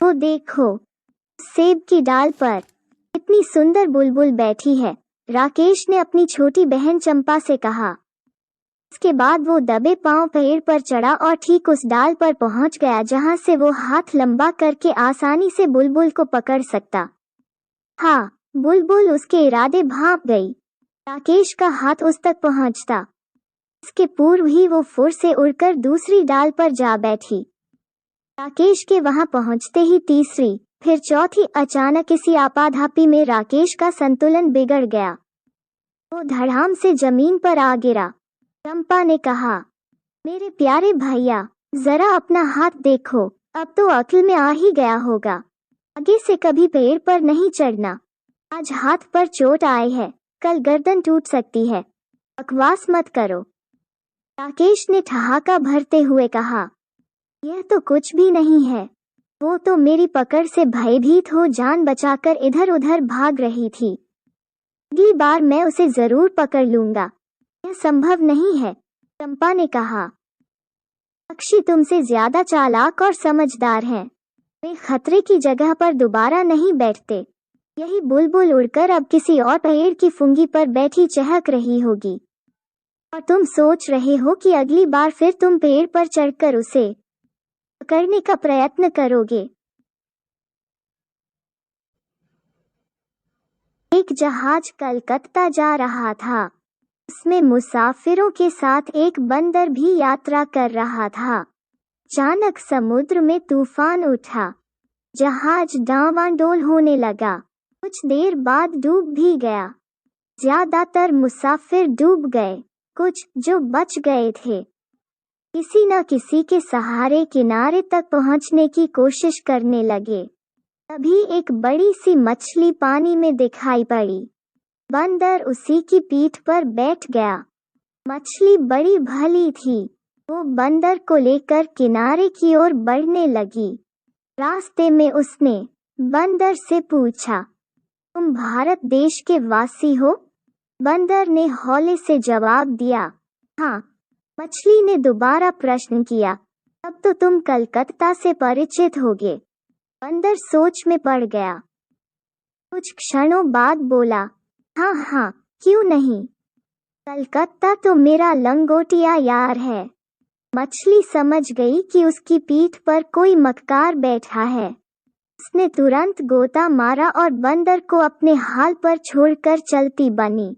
वो देखो, सेब की डाल पर इतनी सुंदर बुलबुल बैठी है, राकेश ने अपनी छोटी बहन चंपा से कहा। इसके बाद वो दबे पांव पेड़ पर चढ़ा और ठीक उस डाल पर पहुंच गया जहां से वो हाथ लंबा करके आसानी से बुलबुल को पकड़ सकता। हाँ, बुलबुल उसके इरादे भांप गई। राकेश का हाथ उस तक पहुंचता, इसके पूर्व ही वो फुर से उड़कर दूसरी डाल पर जा बैठी। राकेश के वहां पहुंचते ही तीसरी, फिर चौथी, अचानक इसी आपाधापी में राकेश का संतुलन बिगड़ गया। वो धड़ाम से जमीन पर आ गिरा। चंपा ने कहा, मेरे प्यारे भैया, जरा अपना हाथ देखो, अब तो अक्ल में आ ही गया होगा। आगे से कभी पेड़ पर नहीं चढ़ना। आज हाथ पर चोट आई है, कल गर्दन टूट सकती है। बकवास मत करो। राकेश ने ठहाका भरते हुए कहा, यह तो कुछ भी नहीं है। वो तो मेरी पकड़ से भयभीत हो जान बचाकर इधर उधर भाग रही थी। अगली बार मैं उसे जरूर पकड़ लूंगा। यह संभव नहीं है, चंपा ने कहा। पक्षी तुमसे ज्यादा चालाक और समझदार हैं। वे खतरे की जगह पर दोबारा नहीं बैठते। यही बुलबुल उड़कर अब किसी और पेड़ की फुंगी पर बैठी चहक रही होगी, और तुम सोच रहे हो कि अगली बार फिर तुम पेड़ पर चढ़कर उसे पकड़ने का प्रयत्न करोगे। एक जहाज कलकत्ता जा रहा था। उसमें मुसाफिरों के साथ एक बंदर भी यात्रा कर रहा था। अचानक समुद्र में तूफान उठा। जहाज डावाडोल होने लगा। कुछ देर बाद डूब भी गया। ज्यादातर मुसाफिर डूब गए। कुछ जो बच गए थे किसी न किसी के सहारे किनारे तक पहुंचने की कोशिश करने लगे। तभी एक बड़ी सी मछली पानी में दिखाई पड़ी। बंदर उसी की पीठ पर बैठ गया। मछली बड़ी भली थी। वो बंदर को लेकर किनारे की ओर बढ़ने लगी। रास्ते में उसने बंदर से पूछा, तुम भारत देश के वासी हो? बंदर ने हौले से जवाब दिया, हाँ। मछली ने दोबारा प्रश्न किया, अब तो तुम कलकत्ता से परिचित होगे। बंदर सोच में पड़ गया। कुछ क्षणों बाद बोला, हाँ हाँ, क्यों नहीं। कलकत्ता तो मेरा लंगोटिया यार है। मछली समझ गई कि उसकी पीठ पर कोई मक्कार बैठा है। उसने तुरंत गोता मारा और बंदर को अपने हाल पर छोड़कर चलती बनी।